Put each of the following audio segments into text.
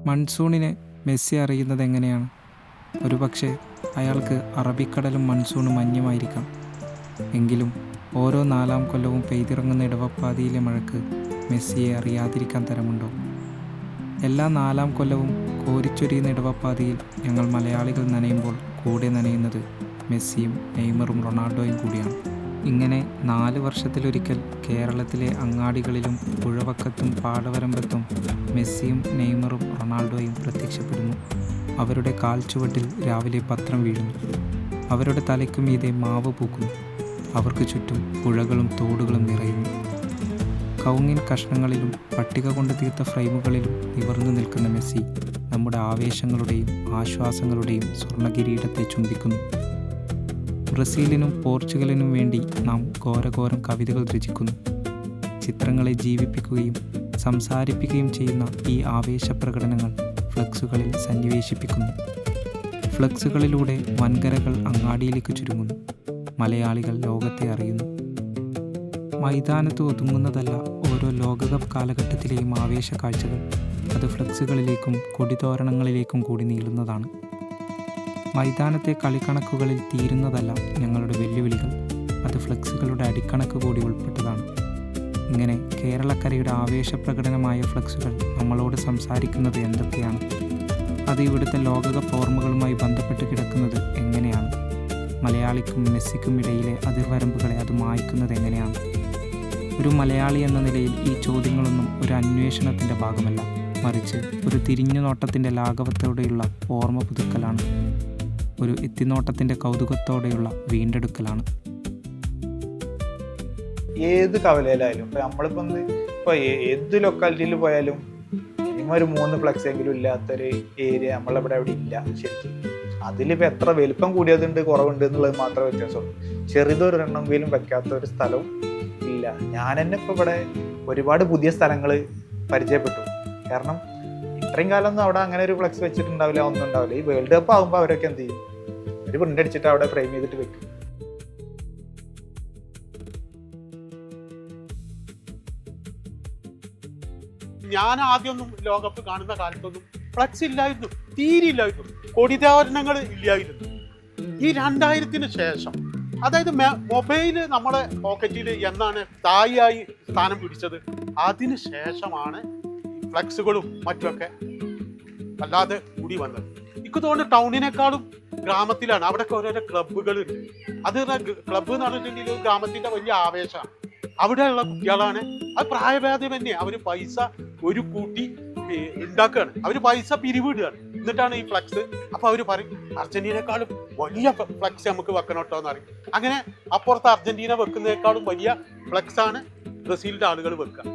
മൺസൂണിനെ Messi അറിയുന്നത് എങ്ങനെയാണ്? ഒരുപക്ഷെ അയാൾക്ക് അറബിക്കടലും മൺസൂണും മഞ്ഞുമായിരിക്കാം. എങ്കിലും ഓരോ 4-ാം കൊല്ലവും പെയ്തിറങ്ങുന്ന ഇടവപ്പാതിയിലെ മഴയ്ക്ക് മെസ്സിയെ അറിയാതിരിക്കാൻ തരമുണ്ടോ? എല്ലാ 4-ാം കൊല്ലവും കോരിച്ചൊരിയുന്ന ഇടവപ്പാതിയിൽ ഞങ്ങൾ മലയാളികൾ നനയുമ്പോൾ കൂടെ നനയുന്നത് മെസ്സിയും നെയ്മറും റൊണാൾഡോയും കൂടിയാണ്. ഇങ്ങനെ 4 വർഷത്തിലൊരിക്കൽ കേരളത്തിലെ അങ്ങാടികളിലും പുഴവക്കത്തും പാടവരമ്പത്തും മെസ്സിയും നെയ്മറും റൊണാൾഡോയും പ്രത്യക്ഷപ്പെടുന്നു. അവരുടെ കാൽച്ചുവട്ടിൽ രാവിലെ പത്രം വീഴുന്നു. അവരുടെ തലയ്ക്കു മീതെ മാവ് പൂക്കുന്നു. അവർക്ക് ചുറ്റും പുഴകളും തോടുകളും നിറയുന്നു. കവുങ്ങിൻ കഷ്ണങ്ങളിലും പട്ടിക കൊണ്ട് തീർത്ത ഫ്രെയിമുകളിലും നിവർന്നു നിൽക്കുന്ന മെസ്സി നമ്മുടെ ആവേശങ്ങളുടെയും ആശ്വാസങ്ങളുടെയും സ്വർണ്ണകിരീടത്തെ ചുംബിക്കുന്നു. ബ്രസീലിനും പോർച്ചുഗലിനും വേണ്ടി നാം ഘോരഘോരം കവിതകൾ രചിക്കുന്നു. ചിത്രങ്ങളെ ജീവിപ്പിക്കുകയും സംസാരിപ്പിക്കുകയും ചെയ്യുന്ന ഈ ആവേശപ്രകടനങ്ങൾ ഫ്ലക്സുകളിൽ സന്നിവേശിപ്പിക്കുന്നു. ഫ്ലക്സുകളിലൂടെ വൻകരകൾ അങ്ങാടിയിലേക്ക് ചുരുങ്ങുന്നു. മലയാളികൾ ലോകത്തെ അറിയുന്നു. മൈതാനത്ത് ഒതുങ്ങുന്നതല്ല ഓരോ ലോകകപ്പ് കാലഘട്ടത്തിലെയും ആവേശ കാഴ്ചകൾ. അത് ഫ്ലക്സുകളിലേക്കും കൊടിതോരണങ്ങളിലേക്കും കൂടി നീളുന്നതാണ്. മൈതാനത്തെ കളിക്കണക്കുകളിൽ തീരുന്നതല്ല ഞങ്ങളുടെ വെല്ലുവിളികൾ. അത് ഫ്ലക്സുകളുടെ അടിക്കണക്ക് കൂടി ഉൾപ്പെട്ടതാണ്. ഇങ്ങനെ കേരളക്കരയുടെ ആവേശപ്രകടനമായ ഫ്ലക്സുകൾ നമ്മളോട് സംസാരിക്കുന്നത് എന്തൊക്കെയാണ്? അത് ഇവിടുത്തെ ലോകകപ്പ് ഓർമ്മകളുമായി ബന്ധപ്പെട്ട് കിടക്കുന്നത് എങ്ങനെയാണ്? മലയാളിക്കും മെസ്സിക്കും ഇടയിലെ അതിർവരമ്പുകളെ അത് മായ്ക്കുന്നത് എങ്ങനെയാണ്? ഒരു മലയാളി എന്ന നിലയിൽ ഈ ചോദ്യങ്ങളൊന്നും ഒരു അന്വേഷണത്തിൻ്റെ ഭാഗമല്ല, മറിച്ച് ഒരു തിരിഞ്ഞുനോട്ടത്തിൻ്റെ ലാഘവത്തോടെയുള്ള ഓർമ്മ പുതുക്കലാണ്. ഒരു എത്തിനോട്ടത്തിൻ്റെ കൗതുകത്തോടെയുള്ള വീണ്ടെടുക്കലാണ്. ഏത് കവലയിലായാലും ഇപ്പം നമ്മളിപ്പോൾ ഇപ്പോൾ ഏത് ലൊക്കാലിറ്റിയിൽ പോയാലും മിനിമം ഒരു 3 ഫ്ലക്സ് എങ്കിലും ഇല്ലാത്തൊരു ഏരിയ നമ്മളിവിടെ അവിടെ ഇല്ല. ശരിക്കും അതിലിപ്പോൾ എത്ര വലിപ്പം കൂടിയതുണ്ട് കുറവുണ്ട് എന്നുള്ളത് മാത്രമേ വ്യത്യാസമുള്ളൂ. ചെറുതൊരെണ്ണമെങ്കിലും വെക്കാത്ത ഒരു സ്ഥലവും ഇല്ല. ഞാൻ തന്നെ ഇപ്പോൾ ഇവിടെ ഒരുപാട് പുതിയ സ്ഥലങ്ങൾ പരിചയപ്പെട്ടു. കാരണം ഇത്രയും കാലമൊന്നും അവിടെ അങ്ങനെ ഒരു ഫ്ലക്സ് വെച്ചിട്ടുണ്ടാവില്ല, ഒന്നും ഉണ്ടാവില്ല. ഈ വേൾഡ് കപ്പ് ആകുമ്പോൾ അവരൊക്കെ എന്ത് ചെയ്യും? ഒരു പ്രിന്റ് അടിച്ചിട്ട് അവിടെ ഫ്രെയിം ചെയ്തിട്ട് വെക്കും. ഞാൻ ആദ്യമൊന്നും ലോകകപ്പ് കാണുന്ന കാലത്തൊന്നും ഫ്ലക്സ് ഇല്ലായിരുന്നു, തീരെയില്ലായിരുന്നു, കൊടിതോരണങ്ങൾ ഇല്ലായിരുന്നു. ഈ 2000-ന് ശേഷം, അതായത് മൊബൈല് നമ്മളെ പോക്കറ്റിൽ എന്നാണ് തായിയായി സ്ഥാനം പിടിച്ചത്, അതിന് ശേഷമാണ് ഫ്ലക്സുകളും മറ്റുമൊക്കെ അല്ലാതെ കൂടി വന്നത്. എനിക്ക് തോന്നുന്നു ടൗണിനേക്കാളും ഗ്രാമത്തിലാണ്. അവിടെയൊക്കെ ഓരോരോ ക്ലബ്ബുകളുണ്ട്. അത് ക്ലബ്ബ് എന്ന് പറഞ്ഞിട്ടുണ്ടെങ്കിൽ ഗ്രാമത്തിന്റെ വലിയ ആവേശമാണ്. അവിടെയുള്ള കുട്ടികളാണ്, അത് പ്രായഭേദമന്യേ അവർ പൈസ ഒരു കൂട്ടി ഉണ്ടാക്കുകയാണ്, അവർ പൈസ പിരിവിടുകയാണ്, എന്നിട്ടാണ് ഈ ഫ്ലക്സ്. അപ്പൊ അവർ പറയും അർജന്റീനയെക്കാളും വലിയ ഫ്ലക്സ് നമുക്ക് വെക്കണം കേട്ടോ എന്ന് പറയും. അങ്ങനെ അപ്പുറത്ത് അർജന്റീന വെക്കുന്നതിനേക്കാളും വലിയ ഫ്ലക്സ് ആണ് ബ്രസീലിന്റെ ആളുകൾ വെക്കുക.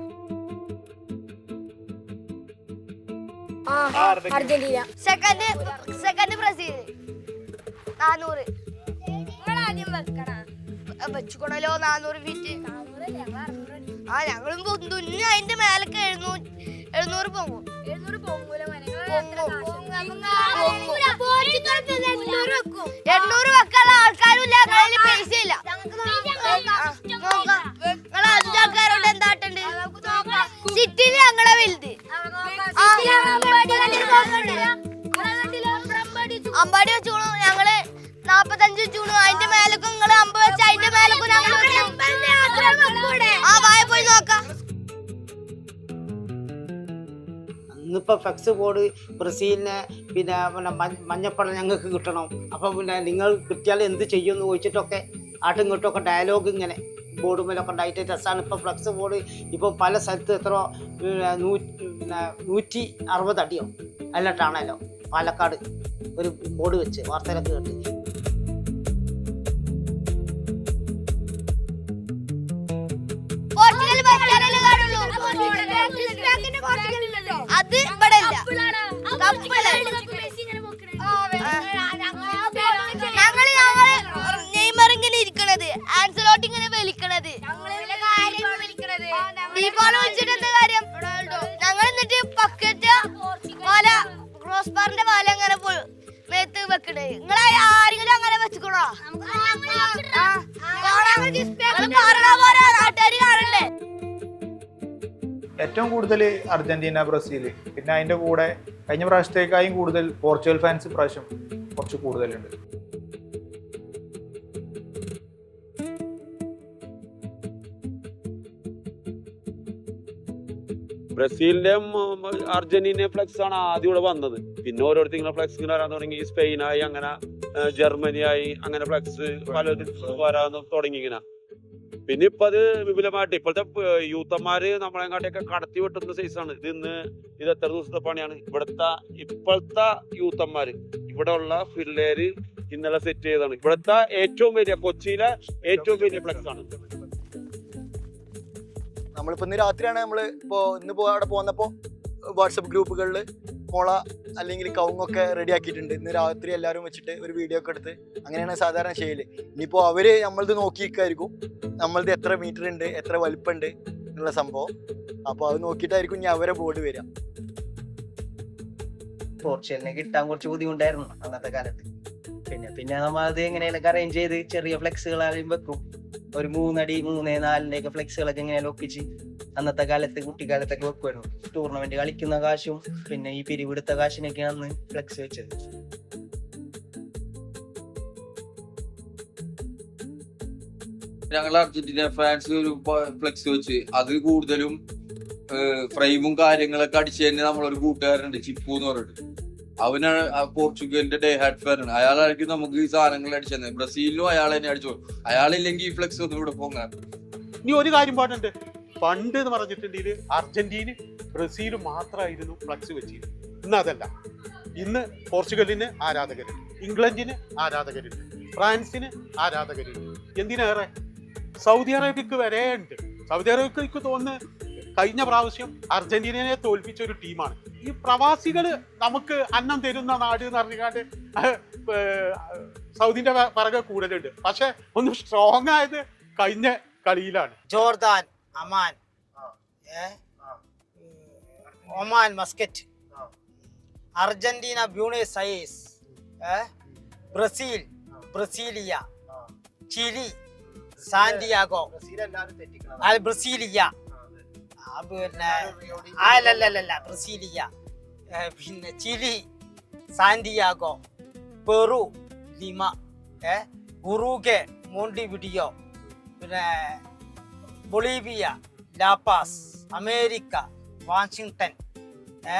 Argentina second Brazil 400 വെച്ചുകൊണ്ടല്ലോ 400 feet. ഞങ്ങളും തുന്നു അതിന്റെ മേലൊക്കെ 700 പോകും. 800 വെക്കാനുള്ള ആൾക്കാരും ഇല്ല, കയ്യില് പൈസ ഇല്ല. നിങ്ങൾ 5 ആൾക്കാരോട് എന്താട്ടുണ്ട്? സിറ്റിയില് ഞങ്ങളെ വലുത് അമ്പാടി വെച്ചോളൂ. ഞങ്ങള് 45 വെച്ചോളൂ. അതിന്റെ മേലക്കും നിങ്ങള് 50 വെച്ച് അതിന്റെ മേലക്കും ഞങ്ങൾ വായ പോയി നോക്കാം. ഇന്നിപ്പോൾ ഫ്ലക്സ് ബോർഡ് ബ്രസീലിനെ പിന്നെ മഞ്ഞപ്പടം ഞങ്ങൾക്ക് കിട്ടണം, അപ്പം പിന്നെ നിങ്ങൾ കിട്ടിയാൽ എന്ത് ചെയ്യുമെന്ന് ചോദിച്ചിട്ടൊക്കെ ആട്ടും ഇങ്ങോട്ടൊക്കെ ഡയലോഗ് ഇങ്ങനെ ബോർഡ് മേലൊക്കെ ഉണ്ടായിട്ട് രസമാണ്. ഇപ്പോൾ ഫ്ലക്സ് ബോർഡ് ഇപ്പോൾ പല സ്ഥലത്ത് എത്ര 160 അടിയോ അല്ലട്ടാണല്ലോ പാലക്കാട് ഒരു ബോർഡ് വെച്ച് വാർത്തയിലൊക്കെ കേട്ട്. അത് ഇവിടെ നെയ്മർ ഇങ്ങനെ ഇരിക്കണത്, ആൻസലോട്ട് ഇങ്ങനെ വലിക്കണത്, വിളിച്ചിട്ട് എന്താ കാര്യം? ഞങ്ങൾ എന്നിട്ട് പക്കറ്റ് പാല ക്രോസ് ബാറിന്റെ പാല അങ്ങനെ മേത്ത് വെക്കണേ. നിങ്ങളെ ആരും കൂടുതൽ അർജന്റീന, ബ്രസീൽ, പിന്നെ അതിൻ്റെ കൂടെ കഴിഞ്ഞ പ്രാവശ്യത്തേക്കായും കൂടുതൽ പോർച്ചുഗൽ ഫാൻസ് പ്രാവശ്യം കുറച്ച് കൂടുതലുണ്ട്. ബ്രസീലിന്റെ അർജന്റീന ഫ്ലെക്സ് ആണ് ആദ്യം ഇവിടെ വന്നത്. പിന്നെ ഓരോരുത്തർ ഫ്ലെക്സ് ഇങ്ങനെ വരാൻ തുടങ്ങി. സ്പെയിനായി, അങ്ങനെ ജർമ്മനിയായി, അങ്ങനെ ഫ്ലെക്സ് പലരും വരാൻ തുടങ്ങി ഇങ്ങനെ. പിന്നെ ഇപ്പൊ അത് വിപുലമായിട്ട് ഇപ്പോഴത്തെ യൂത്തന്മാര് നമ്മളെങ്ങാട്ടൊക്കെ കടത്തി വെട്ടുന്ന സൈസാണ് ഇത്. ഇത് എത്ര ദിവസത്തെ പണിയാണ് ഇപ്പോഴത്തെ യൂത്തന്മാര്. ഇവിടെ ഉള്ള പിള്ളേര് ഇന്നലെ സെറ്റ് ചെയ്തതാണ്. ഇവിടുത്തെ ഏറ്റവും വലിയ, കൊച്ചിയിലെ ഏറ്റവും വലിയ ഫ്ലെക്സ് ആണ്. നമ്മളിപ്പോൾ ഇന്ന് രാത്രിയാണ് ഇന്നിപ്പോൾ അവിടെ പോന്നപ്പോൾ വാട്സപ്പ് ഗ്രൂപ്പുകളിൽ മുള അല്ലെങ്കിൽ കവുങ്ങൊക്കെ റെഡി ആക്കിയിട്ടുണ്ട്. ഇന്ന് രാത്രി എല്ലാവരും വെച്ചിട്ട് ഒരു വീഡിയോ ഒക്കെ എടുത്ത് അങ്ങനെയാണ് സാധാരണ ചെയ്യല്. ഇനിയിപ്പോൾ അവർ നമ്മളത് നോക്കിയിരിക്കുമായിരിക്കും, നമ്മളത് എത്ര മീറ്റർ ഉണ്ട്, എത്ര വലിപ്പമുണ്ട് എന്നുള്ള സംഭവം. അപ്പോൾ അത് നോക്കിയിട്ടായിരിക്കും ഇനി അവരെ ബോർഡ് വരിക. പോർച്ചുഗലിനെ കിട്ടാൻ കുറച്ച് ബുദ്ധിമുട്ടായിരുന്നു അന്നത്തെ കാലത്ത്. പിന്നെ നമ്മൾ അത് എങ്ങനെയൊക്കെ അറേഞ്ച് ചെയ്ത് ചെറിയ ഫ്ലെക്സുകളായാലും വെക്കും. ഒരു 3 അടി 3, 4 ഒക്കെ ഫ്ലെക്സുകളൊക്കെ എങ്ങനെയാലും ഒപ്പിച്ച് അന്നത്തെ കാലത്ത് കുട്ടിക്കാലത്തൊക്കെ വെക്കുമായിരുന്നു. ടൂർണമെന്റ് കളിക്കുന്ന കാശും പിന്നെ ഈ പിരിവെടുത്ത കാശിനൊക്കെയാണ് അന്ന് ഫ്ലെക്സ് വെച്ചത്. ഞങ്ങൾ അർജന്റീന ഫാൻസ് ഒരു ഫ്ലെക്സ് വെച്ച് അത് കൂടുതലും ഫ്രെയിമും കാര്യങ്ങളൊക്കെ അടിച്ചു തന്നെ നമ്മളൊരു കൂട്ടുകാരുണ്ട്, ചിപ്പു എന്ന് പറഞ്ഞിട്ട്. അവനാണ് പോർച്ചുഗലിന്റെ ഡേ ഹാഡ് ഫാനാണ്. അയാളായിരിക്കും നമുക്ക് ഈ സാധനങ്ങൾ അടിച്ചു തന്നെ. ബ്രസീലിനും അയാൾ തന്നെ അടിച്ചു. അയാളില്ലെങ്കിൽ ഈ ഫ്ലെക്സ് ഒന്നും ഇവിടെ പോകാൻ. ഇനി ഒരു കാര്യം പാടുണ്ട്. പണ്ട് എന്ന് പറഞ്ഞിട്ടുണ്ടെങ്കിൽ അർജന്റീന, ബ്രസീലും മാത്രമായിരുന്നു ഫ്ലക്സ് വെച്ചിരുന്നത്. ഇന്ന് അതല്ല. ഇന്ന് പോർച്ചുഗലിന് ആരാധകരുണ്ട്, ഇംഗ്ലണ്ടിന് ആരാധകരുണ്ട്, ഫ്രാൻസിന് ആരാധകരുണ്ട്. എന്തിനേറെ സൗദി അറേബ്യക്ക് വരെ ഉണ്ട്. സൗദി അറേബ്യക്ക് തോന്നുന്നു കഴിഞ്ഞ പ്രാവശ്യം അർജന്റീനയെ തോൽപ്പിച്ച ഒരു ടീമാണ്. ഈ പ്രവാസികള് നമുക്ക് അന്നം തരുന്ന നാട് എന്ന് പറഞ്ഞാണ്ട് സൗദിന്റെ പിറകെ കൂടുതലുണ്ട്. പക്ഷെ ഒന്ന് സ്ട്രോങ് ആയത് കഴിഞ്ഞ കളിയിലാണ്. Jordan, Amman, Oman, Muscat, Argentina, Buenos Aires, Brazil, Brasilia, Chile, Santiago, Brasilia, പിന്നെ അല്ലല്ല ബ്രസീലിയ, പിന്നെ Chile, Santiago, Peru, Lima, Uruguay, Montevideo, പിന്നെ ബൊളീവിയ, ലാപാസ്, അമേരിക്ക, വാഷിങ്ടൺ, പിന്നെ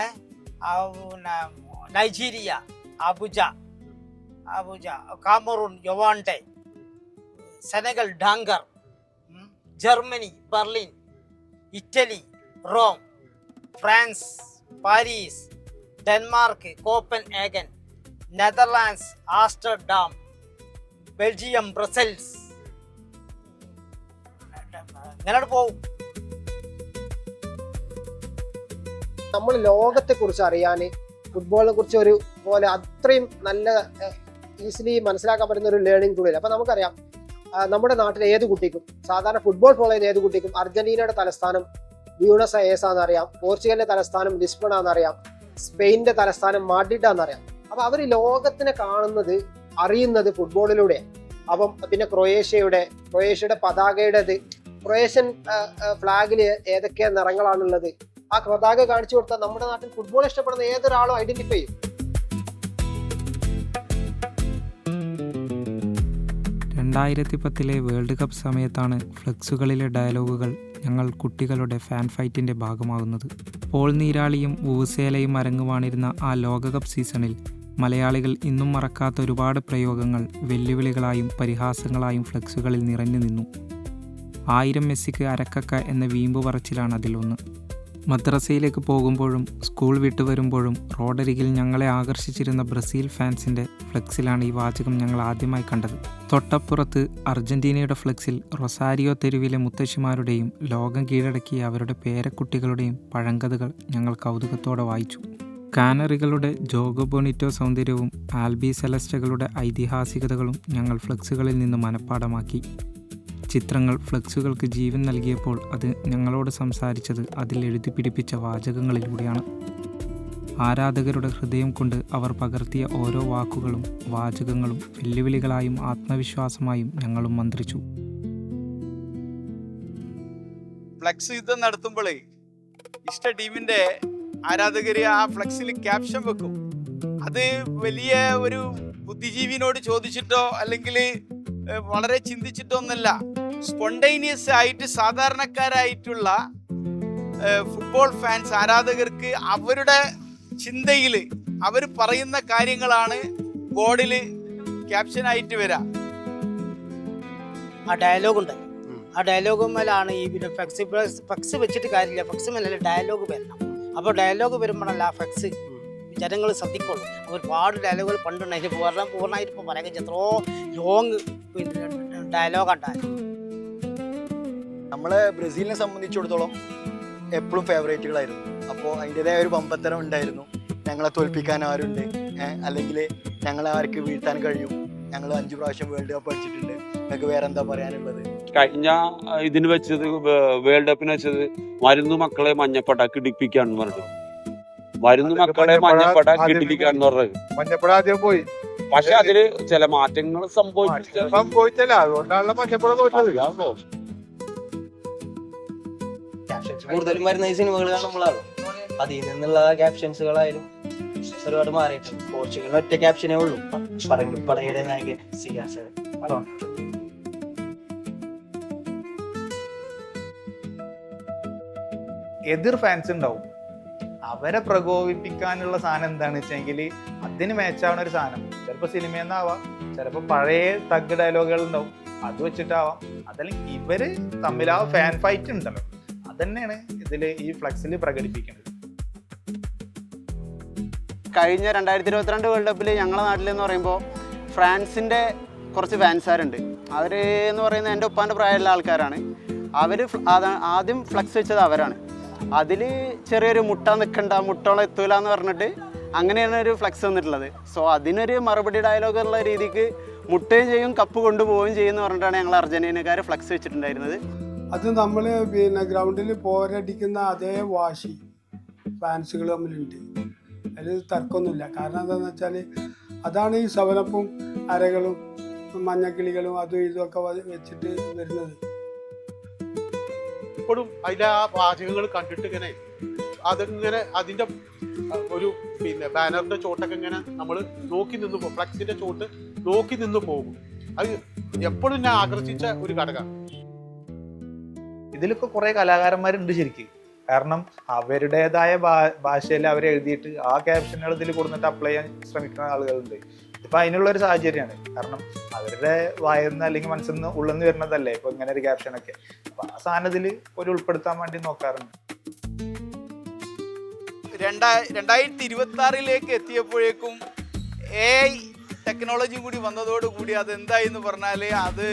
Nigeria, Abuja, Cameroon, Yaounde, Senegal, Dakar, Germany, Berlin, Italy, Rome, France, Paris, Denmark, Copenhagen, Netherlands, Amsterdam, Belgium, Brussels, ഇങ്ങനെ പോകും. നമ്മൾ ലോകത്തെ കുറിച്ച് അറിയാൻ ഫുട്ബോളിനെ കുറിച്ച് ഒരു പോലെ അത്രയും നല്ല ഈസിലി മനസ്സിലാക്കാൻ പറ്റുന്ന ഒരു ലേണിംഗ് ടൂളില്ല. അപ്പൊ നമുക്കറിയാം നമ്മുടെ നാട്ടിലെ ഏത് കുട്ടിക്കും, സാധാരണ ഫുട്ബോൾ ഫോളോ ചെയ്യുന്ന ഏത് കുട്ടിക്കും അർജന്റീനയുടെ തലസ്ഥാനം ബ്യൂണസ് അയേഴ്സ് ആണെന്നറിയാം, പോർച്ചുഗലിന്റെ തലസ്ഥാനം ലിസ്ബൺ ആണെന്നറിയാം, സ്പെയിനിന്റെ തലസ്ഥാനം മാഡ്രിഡ് ആണെന്നറിയാം. അപ്പൊ അവർ ലോകത്തിനെ കാണുന്നത്, അറിയുന്നത് ഫുട്ബോളിലൂടെ. അപ്പം പിന്നെ ക്രൊയേഷ്യയുടെ പതാകയുടേത്, ക്രൊയേഷ്യൻ ഫ്ലാഗിൽ ഏതൊക്കെ നിറങ്ങളാണുള്ളത്, ആ പതാക കാണിച്ചു കൊടുത്താൽ നമ്മുടെ നാട്ടിൽ ഫുട്ബോൾ ഇഷ്ടപ്പെടുന്ന ഏതൊരാളും ഐഡന്റിഫൈ ചെയ്യും. 2010 വേൾഡ് കപ്പ് സമയത്താണ് ഫ്ലെക്സുകളിലെ ഡയലോഗുകൾ ഞങ്ങൾ കുട്ടികളുടെ ഫാൻ ഫൈറ്റിൻ്റെ ഭാഗമാകുന്നത്. പോൾ നീരാളിയും വൂസേലയും അരങ്ങുവാണിരുന്ന ആ ലോകകപ്പ് സീസണിൽ മലയാളികൾ ഇന്നും മറക്കാത്ത ഒരുപാട് പ്രയോഗങ്ങൾ വെല്ലുവിളികളായും പരിഹാസങ്ങളായും ഫ്ലെക്സുകളിൽ നിറഞ്ഞു നിന്നു. 1000 മെസ്സിക്ക് അരക്കക്ക എന്ന വീമ്പ് പറച്ചിലാണ് അതിലൊന്ന്. മദ്രസയിലേക്ക് പോകുമ്പോഴും സ്കൂൾ വിട്ടു വരുമ്പോഴും റോഡരികിൽ ഞങ്ങളെ ആകർഷിച്ചിരുന്ന ബ്രസീൽ ഫാൻസിൻ്റെ ഫ്ലെക്സിലാണ് ഈ വാചകം ഞങ്ങൾ ആദ്യമായി കണ്ടത്. തൊട്ടപ്പുറത്ത് അർജന്റീനയുടെ ഫ്ലെക്സിൽ റൊസാരിയോ തെരുവിലെ മുത്തശ്ശിമാരുടെയും ലോകം കീഴടക്കിയ അവരുടെ പേരക്കുട്ടികളുടെയും പഴങ്കഥകൾ ഞങ്ങൾ കൗതുകത്തോടെ വായിച്ചു. കാനറികളുടെ ജോഗോ ബൊണിറ്റോ സൗന്ദര്യവും ആൽബി സെലസ്റ്റകളുടെ ഐതിഹാസികതകളും ഞങ്ങൾ ഫ്ലെക്സുകളിൽ നിന്ന് മനഃപ്പാഠമാക്കി. ചിത്രങ്ങൾ ഫ്ലെക്സുകൾക്ക് ജീവൻ നൽകിയപ്പോൾ അത് ഞങ്ങളോട് സംസാരിച്ചത് അതിൽ എഴുതി പിടിപ്പിച്ച വാചകങ്ങളിലൂടെയാണ്. ആരാധകരുടെ ഹൃദയം കൊണ്ട് അവർ പകർത്തിയ ഓരോ വാക്കുകളും വാചകങ്ങളും വെല്ലുവിളികളായും ആത്മവിശ്വാസമായും ഞങ്ങളും മന്ത്രിച്ചു. ഫ്ലെക്സ് യുദ്ധം നടത്തുമ്പോഴേ ഇഷ്ട ടീമിന്റെ ആരാധകര് ആ ഫ്ലെക്സിൽ ക്യാപ്ഷൻ വെക്കും. അത് വലിയ ഒരു ബുദ്ധിജീവിനോട് ചോദിച്ചിട്ടോ അല്ലെങ്കിൽ വളരെ ചിന്തിച്ചിട്ടോ ഒന്നല്ല, സ്പോണ്ടേനിയസ് ആയിട്ട് സാധാരണക്കാരായിട്ടുള്ള ഫുട്ബോൾ ഫാൻസ് ആരാധകർക്ക് അവരുടെ ചിന്തയിൽ അവർ പറയുന്ന കാര്യങ്ങളാണ് ബോർഡിൽ ക്യാപ്ഷനായിട്ട് വരാം. ആ ഡയലോഗ് ഉണ്ട്, ആ ഡയലോഗ് മേലാണ് ഈ പിന്നെ ഫ്ലെക്സ് വെച്ചിട്ട് കാര്യമില്ല, ഫ്ലെക്സ് മേലല്ല ഡയലോഗ് വരണം. അപ്പോൾ ഡയലോഗ് വരുമ്പോഴല്ല ആ ഫ്ലെക്സ് ജനങ്ങൾ ശ്രദ്ധിക്കുള്ളൂ. ഒരുപാട് ഡയലോഗുകൾ പണ്ടുണ്ട്, അതിന് പൂർണ്ണമായിട്ട് ഇപ്പോൾ പറയാൻ എത്രയോ ലോങ് പിന്നെ ഡയലോഗുണ്ടായി. നമ്മളെ ബ്രസീലിനെ സംബന്ധിച്ചിടത്തോളം എപ്പോഴും ഫേവറേറ്റുകളായിരുന്നു. അപ്പോൾ അതിൻ്റെതായ ഒരു വമ്പത്തരം ഉണ്ടായിരുന്നു. ഞങ്ങളെ തോൽപ്പിക്കാൻ ആരുണ്ട്, അല്ലെങ്കിൽ ഞങ്ങളെ ആർക്ക് വീഴ്ത്താൻ കഴിയും, ഞങ്ങൾ 5 പ്രാവശ്യം വേൾഡ് കപ്പ് അടിച്ചിട്ടുണ്ട്, നിങ്ങൾക്ക് വേറെ എന്താ പറയാനുള്ളത്? കഴിഞ്ഞ ഇതിന് വെച്ചത് വേൾഡ് കപ്പിന് വെച്ചത് മരുന്ന് മക്കളെ മഞ്ഞപ്പടാക്കി ഇടിപ്പിക്കാന്ന് പറഞ്ഞു. മരുന്ന് മക്കളെ മഞ്ഞപ്പടാക്കി ഇടിപ്പിക്കാന്ന് പറഞ്ഞത് മഞ്ഞപ്പട ആദ്യം പോയി, പക്ഷെ അതില് ചില മാറ്റങ്ങൾ സംഭവിച്ചല്ല, അതുകൊണ്ടാണല്ലോ മഞ്ഞപ്പട തോറ്റത്. ക്യാപ്ഷൻസ് കൂടുതലും വരുന്ന ഈ സിനിമകൾ കാണുമ്പോഴാണ് അതിൽ നിന്നുള്ള ക്യാപ്ഷൻസുകളായാലും ഒരുപാട് മാറിയിട്ടുണ്ട്. പോർച്ചുഗലിന് ഒറ്റ ക്യാപ്ഷനേ ഉള്ളൂ, പടയുടെ നായകൻ സിയാസ്. എതിർ ഫാൻസ് ഉണ്ടാവും, അവരെ പ്രകോപിപ്പിക്കാനുള്ള സാധനം എന്താണെന്ന് വെച്ചെങ്കിൽ അതിന് മാച്ചാവുന്ന ഒരു സാധനം, ചിലപ്പോൾ സിനിമയെന്നാവാം, ചിലപ്പോൾ പഴയ തഗ് ഡയലോഗുകൾ ഉണ്ടാവും, അത് വെച്ചിട്ടാവാം, അതല്ലെങ്കിൽ ഇവര് തമ്മിൽ ആ ഫാൻ ഫൈറ്റ് ഉണ്ടല്ലോ, അതന്നെയാണ് ഇതിൽ ഈ ഫ്ലെക്സിൽ പ്രകടിപ്പിക്കുന്നത്. കഴിഞ്ഞ 2022 വേൾഡ് കപ്പിൽ ഞങ്ങളുടെ നാട്ടിലെന്ന് പറയുമ്പോൾ ഫ്രാൻസിൻ്റെ കുറച്ച് ഫാൻസുകാരുണ്ട്. അവർ എന്ന് പറയുന്നത് എൻ്റെ ഉപ്പാൻ്റെ പ്രായമുള്ള ആൾക്കാരാണ്. അവർ ആദ്യം ഫ്ലക്സ് വെച്ചത് അവരാണ്. അതിൽ ചെറിയൊരു മുട്ട നിൽക്കണ്ട, മുട്ടോളം എത്തൂല എന്ന് പറഞ്ഞിട്ട് അങ്ങനെയാണ് ഒരു ഫ്ലക്സ് വന്നിട്ടുള്ളത്. സോ അതിനൊരു മറുപടി ഡയലോഗ് ഉള്ള രീതിക്ക് മുട്ടുകയും ചെയ്യും കപ്പ് കൊണ്ടുപോവുകയും ചെയ്യുമെന്ന് പറഞ്ഞിട്ടാണ് ഞങ്ങൾ അർജന്റീനക്കാർ ഫ്ലക്സ് വെച്ചിട്ടുണ്ടായിരുന്നത്. അത് നമ്മൾ പിന്നെ ഗ്രൗണ്ടിൽ പോരടിക്കുന്ന അതേ വാശി ഫാൻസുകൾ തമ്മിലുണ്ട്, അതിൽ തർക്കമൊന്നുമില്ല. കാരണം എന്താണെന്ന് വെച്ചാൽ അതാണ് ഈ സവനപ്പും അരകളും മഞ്ഞക്കിളികളും അതും ഇതുമൊക്കെ വെച്ചിട്ട് വരുന്നത്. ഇപ്പോഴും അതിൻ്റെ ആ വാചകങ്ങൾ കണ്ടിട്ട് ഇങ്ങനെ അതിങ്ങനെ അതിൻ്റെ ഒരു പിന്നെ ബാനറിൻ്റെ ചോട്ടൊക്കെ ഇങ്ങനെ നമ്മൾ നോക്കി നിന്ന് പോകും, ഫ്ലക്സിൻ്റെ ചോട്ട് നോക്കി നിന്ന് പോകും. അത് എപ്പോഴും എന്നെ ആകർഷിച്ച ഒരു ഘടകമാണ്. ഇതിലൊക്കെ കുറെ കലാകാരന്മാരുണ്ട് ശരിക്കും. കാരണം അവരുടേതായ ഭാഷയിൽ അവർ എഴുതിയിട്ട് ആ ക്യാപ്ഷനുകൾ ഇതിൽ കൊടുത്തിട്ട് അപ്ലൈ ചെയ്യാൻ ശ്രമിക്കുന്ന ആളുകളുണ്ട്. ഇപ്പൊ അതിനുള്ള ഒരു സാഹചര്യമാണ്. കാരണം അവരുടെ വായന്ന് അല്ലെങ്കിൽ മനസ്സിൽ നിന്ന് ഉള്ളിൽ വരുന്നതല്ലേ ഇപ്പൊ ഇങ്ങനെ ഒരു ക്യാപ്ഷനൊക്കെ. അപ്പൊ ആ സാധനത്തിൽ ഒരു ഉൾപ്പെടുത്താൻ വേണ്ടി നോക്കാറുണ്ട്. 2026 എത്തിയപ്പോഴേക്കും AI ടെക്നോളജി കൂടി വന്നതോടുകൂടി അതെന്തായി എന്ന് പറഞ്ഞാൽ അത്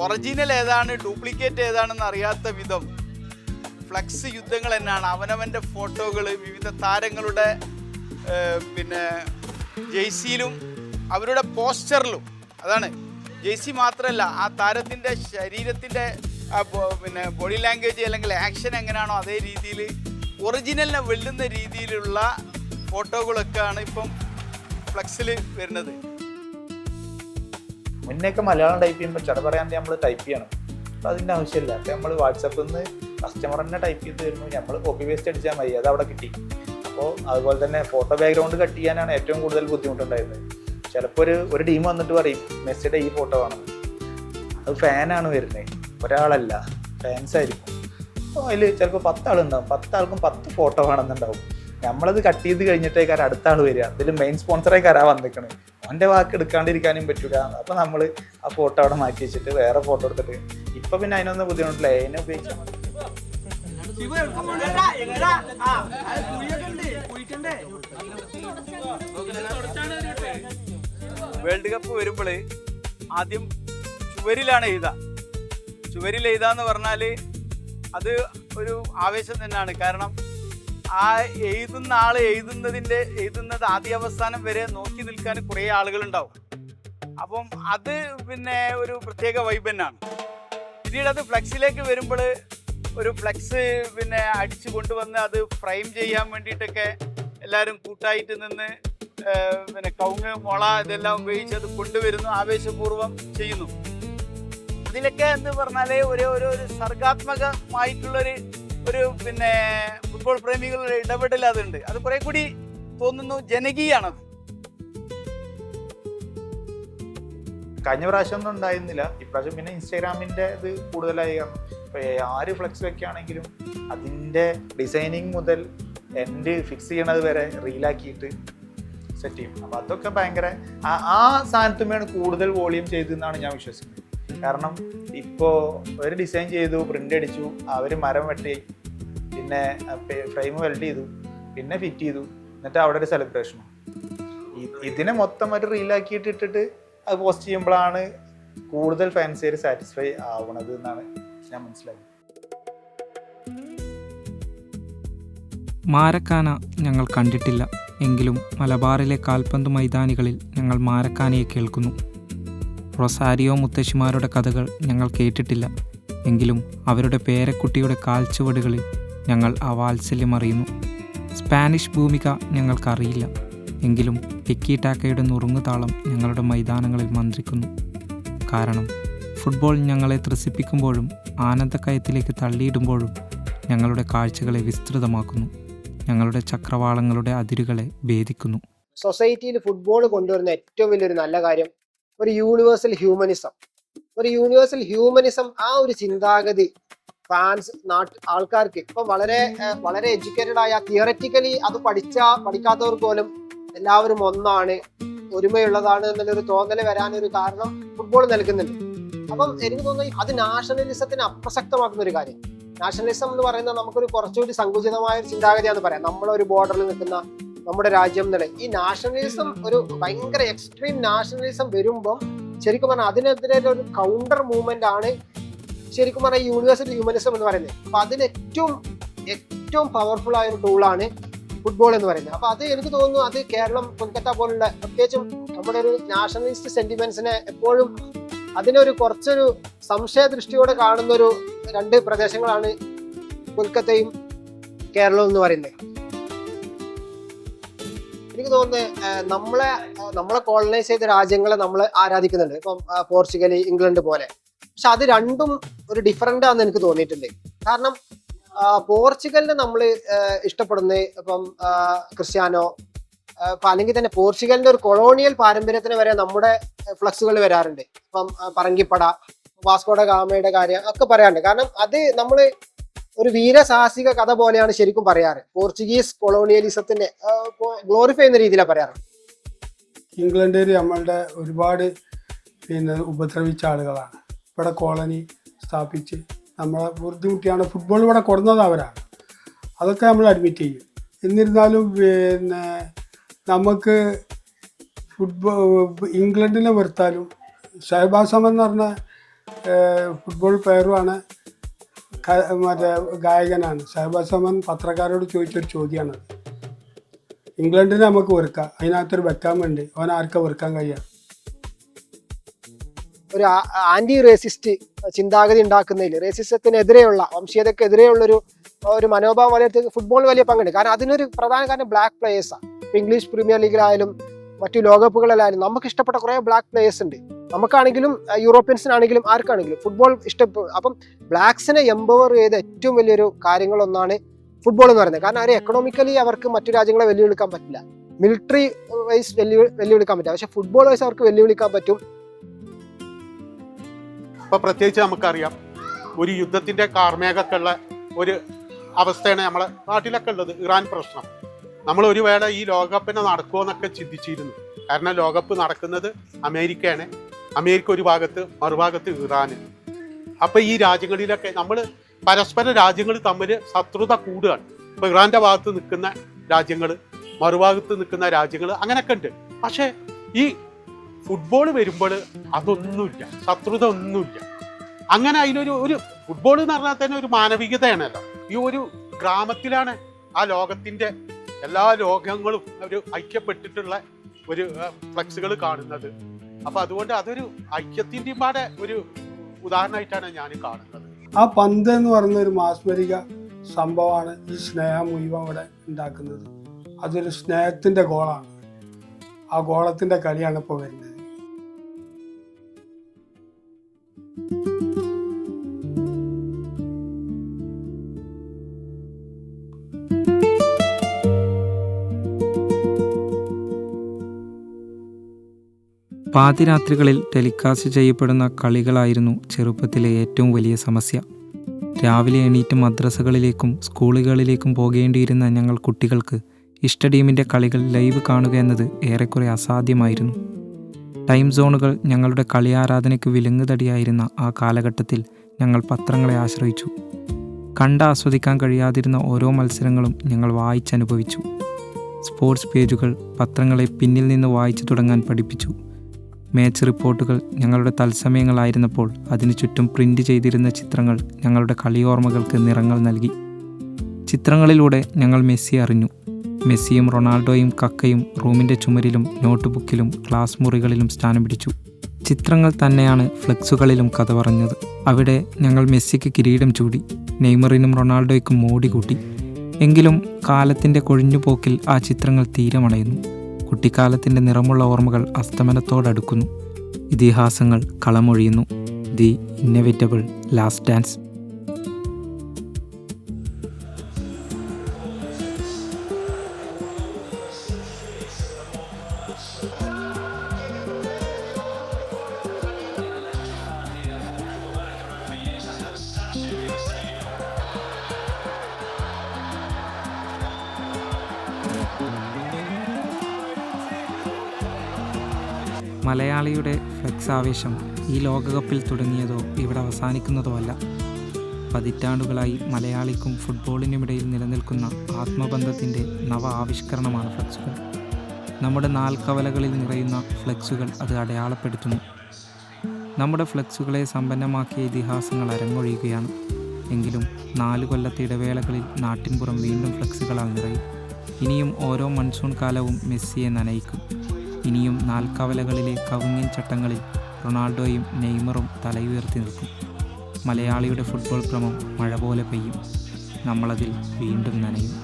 ഒറിജിനൽ ഏതാണ് ഡ്യൂപ്ലിക്കേറ്റ് ഏതാണെന്ന് അറിയാത്ത വിധം ഫ്ലക്സ് യുദ്ധങ്ങൾ തന്നെയാണ്. അവനവൻ്റെ ഫോട്ടോകൾ വിവിധ താരങ്ങളുടെ പിന്നെ ജേഴ്സിയിലും അവരുടെ പോസ്റ്ററിലും, അതാണ് ജേഴ്സി മാത്രമല്ല ആ താരത്തിൻ്റെ ശരീരത്തിൻ്റെ പിന്നെ ബോഡി ലാംഗ്വേജ് അല്ലെങ്കിൽ ആക്ഷൻ എങ്ങനെയാണോ അതേ രീതിയിൽ ഒറിജിനലിനെ വെല്ലുന്ന രീതിയിലുള്ള ഫോട്ടോകളൊക്കെയാണ് ഇപ്പം ഫ്ലക്സിൽ വരുന്നത്. മുന്നേക്കെ മലയാളം ടൈപ്പ് ചെയ്യുമ്പോൾ ചില പറയാണ്ട് നമ്മൾ ടൈപ്പ് ചെയ്യണം. അപ്പോൾ അതിൻ്റെ ആവശ്യമില്ല. അപ്പോൾ നമ്മൾ വാട്സപ്പിൽ നിന്ന് കസ്റ്റമർ തന്നെ ടൈപ്പ് ചെയ്ത് തരുന്നു, നമ്മൾ കോപ്പി പേസ്റ്റ് അടിച്ചാൽ മതി, അത് അവിടെ കിട്ടി. അപ്പോൾ അതുപോലെ തന്നെ ഫോട്ടോ ബാക്ക്ഗ്രൗണ്ട് കട്ട് ചെയ്യാനാണ് ഏറ്റവും കൂടുതൽ ബുദ്ധിമുട്ടുണ്ടായിരുന്നത്. ചിലപ്പോൾ ഒരു ടീം വന്നിട്ട് പറയും മെസ്സിയുടെ ഈ ഫോട്ടോ വേണം, അത് ഫാനാണ് വരുന്നത്, ഒരാളല്ല, ഫാൻസ് ആയിരിക്കും. അപ്പോൾ അതിൽ ചിലപ്പോൾ 10 ആളുണ്ടാവും, 10 ആൾക്കും 10 ഫോട്ടോ വേണമെന്നുണ്ടാവും. നമ്മളത് കട്ട് ചെയ്ത് കഴിഞ്ഞിട്ടേക്കാരം അടുത്ത ആൾ വരിക, അതിൽ മെയിൻ സ്പോൺസറേക്കാരാ വന്നിക്കണ്, അവൻ്റെ വാക്ക് എടുക്കാണ്ടിരിക്കാനും പറ്റൂല. അപ്പോൾ നമ്മൾ ആ ഫോട്ടോ അവിടെ മാറ്റി വെച്ചിട്ട് വേറെ ഫോട്ടോ എടുത്തിട്ട് ഇപ്പം പിന്നെ അതിനൊന്നും ബുദ്ധിമുട്ടില്ല, അതിനെ ഉപയോഗിച്ചാൽ മതി. വേൾഡ് കപ്പ് വരുമ്പോൾ ആദ്യം ചുവരിലാണ് എഴുതുക. ചുവരിൽ എഴുതാന്ന് പറഞ്ഞാൽ അത് ഒരു ആവേശം തന്നെയാണ്. കാരണം ആ എഴുതുന്ന ആൾ എഴുതുന്നത് ആദ്യാവസാനം വരെ നോക്കി നിൽക്കാൻ കുറേ ആളുകളുണ്ടാവും. അപ്പം അത് പിന്നെ ഒരു പ്രത്യേക വൈബ് തന്നെയാണ്. പിന്നീട് അത് ഫ്ലെക്സിലേക്ക് വരുമ്പോൾ ഒരു ഫ്ലെക്സ് പിന്നെ അടിച്ചു കൊണ്ടുവന്ന് അത് ഫ്രെയിം ചെയ്യാൻ വേണ്ടിയിട്ടൊക്കെ എല്ലാവരും കൂട്ടായിട്ട് നിന്ന് പിന്നെ കവുങ്ങ് മുള ഇതെല്ലാം ഉപയോഗിച്ച് അത് കൊണ്ടുവരുന്നു, ആവേശപൂർവ്വം ചെയ്യുന്നു. അതിലൊക്കെ എന്ന് പറഞ്ഞാൽ ഒരു സർഗാത്മകമായിട്ടുള്ളൊരു ഒരു പിന്നെ ഫുട്ബോൾ പ്രേമികളുടെ ഇടപെടൽ അതുണ്ട്. അത് കുറെ കൂടി തോന്നുന്നു ജനകീയാണത്. കഴിഞ്ഞ പ്രാവശ്യം ഒന്നും ഉണ്ടായിരുന്നില്ല, ഇപ്രാവശ്യം പിന്നെ ഇൻസ്റ്റാഗ്രാമിന്റെ ഇത് കൂടുതലായി. ഇപ്പൊ ആര് ഫ്ലെക്സ് വെക്കുകയാണെങ്കിലും അതിന്റെ ഡിസൈനിങ് മുതൽ എൻഡ് ഫിക്സ് ചെയ്യണത് വരെ റീലാക്കിയിട്ട് സെറ്റ് ചെയ്യും. അപ്പൊ അതൊക്കെ ഭയങ്കര ആ സാധനത്തുമാണ് കൂടുതൽ വോളിയം ചെയ്തെന്നാണ് ഞാൻ വിശ്വസിക്കുന്നത്. കാരണം ഇപ്പോൾ ഒരു ഡിസൈൻ ചെയ്തു, പ്രിന്റ് അടിച്ചു, അവർ മരം വെട്ടി, പിന്നെ ഫ്രെയിം വെൽഡ് ചെയ്തു, പിന്നെ ഫിറ്റ് ചെയ്തു, എന്നിട്ട് അവിടെ ഒരു സെലിബ്രേഷനും. ഇതിനെ മൊത്തം ഒരു റീലാക്കിയിട്ട് ഇട്ടിട്ട് അത് പോസ്റ്റ് ചെയ്യുമ്പോഴാണ് കൂടുതൽ ഫാൻസുകാർ സാറ്റിസ്ഫൈ ആവണത് എന്നാണ് ഞാൻ മനസ്സിലാക്കുന്നത്. മാരക്കാന ഞങ്ങൾ കണ്ടിട്ടില്ല, എങ്കിലും മലബാറിലെ കാൽപന്ത് മൈതാനികളിൽ ഞങ്ങൾ മാരക്കാനയെ കേൾക്കുന്നു. റൊസാരിയോ മുത്തശ്ശിമാരുടെ കഥകൾ ഞങ്ങൾ കേട്ടിട്ടില്ല, എങ്കിലും അവരുടെ പേരക്കുട്ടിയുടെ കാൽച്ചുവടുകളിൽ ഞങ്ങൾ ആ വാത്സല്യം അറിയുന്നു. സ്പാനിഷ് ഭൂമിക ഞങ്ങൾക്കറിയില്ല, എങ്കിലും ടിക്കി ടാക്കയുടെ നുറുങ്ങുതാളം ഞങ്ങളുടെ മൈതാനങ്ങളിൽ മന്ത്രിക്കുന്നു. കാരണം ഫുട്ബോൾ ഞങ്ങളെ ത്രസിപ്പിക്കുമ്പോഴും ആനന്ദക്കയത്തിലേക്ക് തള്ളിയിടുമ്പോഴും ഞങ്ങളുടെ കാഴ്ചകളെ വിസ്തൃതമാക്കുന്നു, ഞങ്ങളുടെ ചക്രവാളങ്ങളുടെ അതിരുകളെ ഭേദിക്കുന്നു. സൊസൈറ്റിയിൽ ഫുട്ബോൾ കൊണ്ടുവരുന്ന ഏറ്റവും വലിയൊരു നല്ല കാര്യം ഒരു യൂണിവേഴ്സൽ ഹ്യൂമനിസം. ഒരു യൂണിവേഴ്സൽ ഹ്യൂമനിസം, ആ ഒരു ചിന്താഗതി ഫാൻസ് ആൾക്കാർക്ക് ഇപ്പം വളരെ എഡ്യൂക്കേറ്റഡ് ആയ, തിയററ്റിക്കലി അത് പഠിക്കാത്തവർക്ക് പോലും എല്ലാവരും ഒന്നാണ്, ഒരുമയുള്ളതാണ് എന്നുള്ളൊരു തോന്നൽ വരാനൊരു കാരണം ഫുട്ബോൾ നൽകുന്നുണ്ട്. അപ്പം എനിക്ക് തോന്നുന്നു അത് നാഷണലിസത്തിന് അപ്രസക്തമാക്കുന്ന ഒരു കാര്യം. നാഷണലിസം എന്ന് പറയുന്നത് നമുക്കൊരു കുറച്ചുകൂടി സങ്കുചിതമായ ഒരു ചിന്താഗതിയാണെന്ന് പറയാം. നമ്മളൊരു ബോർഡറിൽ നിൽക്കുന്ന നമ്മുടെ രാജ്യം എന്നുള്ള ഈ നാഷണലിസം, ഒരു ഭയങ്കര എക്സ്ട്രീം നാഷണലിസം വരുമ്പം ശരിക്കും പറഞ്ഞാൽ അതിനെതിരെ ഒരു കൗണ്ടർ മൂവ്മെന്റ് ആണ് ശരിക്കും പറഞ്ഞാൽ യൂണിവേഴ്സൽ ഹ്യൂമനിസം എന്ന് പറയുന്നത്. അപ്പൊ അതിന് ഏറ്റവും പവർഫുൾ ആയ ഒരു ടൂളാണ് ഫുട്ബോൾ എന്ന് പറയുന്നത്. അപ്പൊ അത് എനിക്ക് തോന്നുന്നു അത് കേരളം, കൊൽക്കത്ത പോലുള്ള പ്രത്യേകിച്ചും നമ്മുടെ ഒരു നാഷണലിസ്റ്റ് സെന്റിമെന്റ്സിനെ എപ്പോഴും അതിനൊരു കുറച്ചൊരു സംശയ ദൃഷ്ടിയോടെ കാണുന്ന ഒരു രണ്ട് പ്രദേശങ്ങളാണ് കൊൽക്കത്തയും കേരളവും എന്ന് പറയുന്നത്. എനിക്ക് തോന്നുന്നത് നമ്മളെ കോളനൈസ് ചെയ്ത രാജ്യങ്ങളെ നമ്മൾ ആരാധിക്കുന്നുണ്ട്, ഇപ്പം പോർച്ചുഗൽ, ഇംഗ്ലണ്ട് പോലെ. പക്ഷെ അത് രണ്ടും ഒരു ഡിഫറൻ്റ് ആണെന്ന് എനിക്ക് തോന്നിയിട്ടുണ്ട്. കാരണം പോർച്ചുഗലിനെ നമ്മൾ ഇഷ്ടപ്പെടുന്നത് ഇപ്പം ക്രിസ്ത്യാനോ, അല്ലെങ്കിൽ തന്നെ പോർച്ചുഗലിന്റെ ഒരു കൊളോണിയൽ പാരമ്പര്യത്തിന് വരെ നമ്മുടെ ഫ്ലക്സുകൾ വരാറുണ്ട്. ഇപ്പം പറങ്കിപ്പട, വാസ്കോഡ ഗാമയുടെ കാര്യം ഒക്കെ പറയാറുണ്ട്. കാരണം അത് നമ്മൾ ഒരു വീരസാഹസിക കഥ പോലെയാണ് ശരിക്കും പറയാറ്. പോർച്ചുഗീസ് കൊളോണിയലിസത്തിന്റെ ഗ്ലോറിഫൈ ചെയ്യുന്ന രീതിയിലാണ് പറയാറ്. ഇംഗ്ലണ്ടിൽ നമ്മളുടെ ഒരുപാട് ഉപദ്രവിച്ച ആളുകളാണ്. ഇവിടെ കോളനി സ്ഥാപിച്ച് നമ്മളെ ബുദ്ധിമുട്ടിയാണ് ഫുട്ബോൾ ഇവിടെ കൊടുന്നത് അവരാണ്. അതൊക്കെ നമ്മൾ അഡ്മിറ്റ് ചെയ്യും. എന്നിരുന്നാലും നമുക്ക് ഇംഗ്ലണ്ടിനെ വെറുത്താലും ഷഹബാസ് അമൻ എന്ന് പറഞ്ഞ ഫുട്ബോൾ പ്ലെയറുമാണ്, മറ്റേ ഗായകനാണ്. ഷഹബാസ് അമൻ പത്രക്കാരോട് ചോദിച്ചൊരു ചോദ്യമാണത്. ഇംഗ്ലണ്ടിനെ നമുക്ക് വെറുക്കാം, അതിനകത്തൊരു ബെക്കാമുണ്ട്, അവൻ ആർക്കാ വെറുക്കാൻ കഴിയുക? ഒരു ആന്റി റേസിസ്റ്റ് ചിന്താഗതി ഉണ്ടാക്കുന്നതിൽ, റേസിസത്തിനെതിരെയുള്ള, വംശീയതക്കെതിരെയുള്ള ഒരു മനോഭാവം വളർത്തി ഫുട്ബോൾ വലിയ പങ്കുണ്ട്. കാരണം അതിനൊരു പ്രധാന കാരണം ബ്ലാക്ക് പ്ലേയേഴ്സാണ്. ഇപ്പം ഇംഗ്ലീഷ് പ്രീമിയർ ലീഗിലായാലും മറ്റു ലോകകപ്പുകളിലായാലും നമുക്ക് ഇഷ്ടപ്പെട്ട കുറേ ബ്ലാക്ക് പ്ലേയേഴ്സ് ഉണ്ട്. നമുക്കാണെങ്കിലും യൂറോപ്യൻസിനാണെങ്കിലും ആർക്കാണെങ്കിലും ഫുട്ബോൾ ഇഷ്ടപ്പെടും. അപ്പം ബ്ലാക്സിനെ എംപവർ ചെയ്ത ഏറ്റവും വലിയൊരു കാര്യങ്ങളൊന്നാണ് ഫുട്ബോൾ എന്ന് പറയുന്നത്. കാരണം അവർ എക്കണോമിക്കലി അവർക്ക് മറ്റു രാജ്യങ്ങളെ വെല്ലുവിളിക്കാൻ പറ്റില്ല, മിലിറ്ററി വൈസ് വെല്ലുവിളിക്കാൻ പറ്റില്ല, പക്ഷെ ഫുട്ബോൾ വൈസ് അവർക്ക് വെല്ലുവിളിക്കാൻ പറ്റും. ഇപ്പൊ പ്രത്യേകിച്ച് നമുക്കറിയാം ഒരു യുദ്ധത്തിന്റെ കാർമേഘമൊക്കെ ഉള്ള ഒരു അവസ്ഥയാണ് നമ്മളെ നാട്ടിലൊക്കെ ഉള്ളത്. ഇറാൻ പ്രശ്നം നമ്മൾ ഒരു വേള ഈ ലോകകപ്പിനെ നടക്കുമോ എന്നൊക്കെ ചിന്തിച്ചിരുന്നു. കാരണം ലോകകപ്പ് നടക്കുന്നത് അമേരിക്കയാണ്, അമേരിക്ക ഒരു ഭാഗത്ത്, മറുഭാഗത്ത് ഇറാന്. അപ്പൊ ഈ രാജ്യങ്ങളിലൊക്കെ നമ്മൾ പരസ്പര രാജ്യങ്ങൾ തമ്മിൽ ശത്രുത കൂടുകയാണ്. ഇപ്പൊ ഇറാന്റെ ഭാഗത്ത് നിൽക്കുന്ന രാജ്യങ്ങൾ, മറുഭാഗത്ത് നിൽക്കുന്ന രാജ്യങ്ങൾ, അങ്ങനെയൊക്കെ ഉണ്ട്. പക്ഷെ ഈ ഫുട്ബോൾ വരുമ്പോൾ അതൊന്നുമില്ല, ശത്രുത ഒന്നുമില്ല. അങ്ങനെ ഒരു ഫുട്ബോൾ എന്ന് പറഞ്ഞാൽ തന്നെ ഒരു മാനവികതയാണല്ലോ. ഈ ഒരു ഗ്രാമത്തിലാണ് ആ ലോകത്തിന്റെ എല്ലാ ലോകങ്ങളും ഒരു ഐക്യപ്പെട്ടിട്ടുള്ള ഒരു ഫ്ലക്സുകൾ കാണുന്നത്. അപ്പൊ അതുകൊണ്ട് അതൊരു ഐക്യത്തിൻ്റെ പാടെ ഒരു ഉദാഹരണമായിട്ടാണ് ഞാൻ കാണുന്നത്. ആ പന്ത് എന്ന് പറയുന്ന ഒരു മാസ്മരിക സംഭവമാണ് ഈ സ്നേഹം മുഴുവൻ ഇവിടെ ഉണ്ടാക്കുന്നത്. അതൊരു സ്നേഹത്തിന്റെ ഗോളാണ്. ആ ഗോളത്തിന്റെ കളിയാണ് ഇപ്പോൾ വരുന്നത്. പാതിരാത്രികളിൽ ടെലികാസ്റ്റ് ചെയ്യപ്പെടുന്ന കളികളായിരുന്നു ചെറുപ്പത്തിലെ ഏറ്റവും വലിയ സമസ്യ. രാവിലെ എണീറ്റ് മദ്രസകളിലേക്കും സ്കൂളുകളിലേക്കും പോകേണ്ടിയിരുന്ന ഞങ്ങൾ കുട്ടികൾക്ക് ഇഷ്ട ടീമിൻ്റെ കളികൾ ലൈവ് കാണുക എന്നത് ഏറെക്കുറെ അസാധ്യമായിരുന്നു. ടൈം സോണുകൾ ഞങ്ങളുടെ കളി ആരാധനയ്ക്ക് വിലങ്ങുതടിയായിരുന്ന ആ കാലഘട്ടത്തിൽ ഞങ്ങൾ പത്രങ്ങളെ ആശ്രയിച്ചു. ആസ്വദിക്കാൻ കഴിയാതിരുന്ന ഓരോ മത്സരങ്ങളും ഞങ്ങൾ വായിച്ചനുഭവിച്ചു. സ്പോർട്സ് പേജുകൾ പത്രങ്ങളെ പിന്നിൽ നിന്ന് വായിച്ചു തുടങ്ങാൻ പഠിപ്പിച്ചു. മാച്ച് റിപ്പോർട്ടുകൾ ഞങ്ങളുടെ തത്സമയങ്ങളായിരുന്നപ്പോൾ അതിനു ചുറ്റും പ്രിൻ്റ് ചെയ്തിരുന്ന ചിത്രങ്ങൾ ഞങ്ങളുടെ കളിയോർമ്മകൾക്ക് നിറങ്ങൾ നൽകി. ചിത്രങ്ങളിലൂടെ ഞങ്ങൾ മെസ്സി അറിഞ്ഞു. മെസ്സിയും റൊണാൾഡോയും കക്കയും റൂമിൻ്റെ ചുമരിലും നോട്ട് ബുക്കിലും ക്ലാസ് മുറികളിലും സ്ഥാനം പിടിച്ചു. ചിത്രങ്ങൾ തന്നെയാണ് ഫ്ലെക്സുകളിലും കഥ പറഞ്ഞത്. അവിടെ ഞങ്ങൾ മെസ്സിക്ക് കിരീടം ചൂടി, നെയ്മറിനും റൊണാൾഡോയ്ക്കും മോടി കൂട്ടി. എങ്കിലും കാലത്തിൻ്റെ കൊഴിഞ്ഞുപോക്കിൽ ആ ചിത്രങ്ങൾ തീരമണയുന്നു. കുട്ടിക്കാലത്തിൻ്റെ നിറമുള്ള ഓർമ്മകൾ അസ്തമനത്തോടടുക്കുന്നു. ഇതിഹാസങ്ങൾ കളമൊഴിയുന്നു. The inevitable last dance. മലയാളിയുടെ ഫ്ലെക്സ് ആവേശം ഈ ലോകകപ്പിൽ തുടങ്ങിയതോ ഇവിടെ അവസാനിക്കുന്നതോ അല്ല. പതിറ്റാണ്ടുകളായി മലയാളിക്കും ഫുട്ബോളിനുമിടയിൽ നിലനിൽക്കുന്ന ആത്മബന്ധത്തിൻ്റെ നവ ആവിഷ്കരണമാണ് ഫ്ലെക്സുകൾ. നമ്മുടെ നാൽക്കവലകളിൽ നിറയുന്ന ഫ്ലെക്സുകൾ അത് അടയാളപ്പെടുത്തുന്നു. നമ്മുടെ ഫ്ലെക്സുകളെ സമ്പന്നമാക്കിയ ഇതിഹാസങ്ങൾ അരങ്ങൊഴിയുകയാണ്. എങ്കിലും 4 കൊല്ലത്തെ ഇടവേളകളിൽ നാട്ടിൻപുറം വീണ്ടും ഫ്ലെക്സുകളാൽ നിറയും. ഇനിയും ഓരോ മൺസൂൺ കാലവും മെസ്സിയെ നനയിക്കും. ഇനിയും നാൽക്കവലകളിലെ കവുങ്ങിൻ ചട്ടങ്ങളിൽ റൊണാൾഡോയും നെയ്മറും തലയുയർത്തി നിൽക്കും. മലയാളിയുടെ ഫുട്ബോൾ ഭ്രമം മഴ പോലെ പെയ്യും. നമ്മളതിൽ വീണ്ടും നനയും.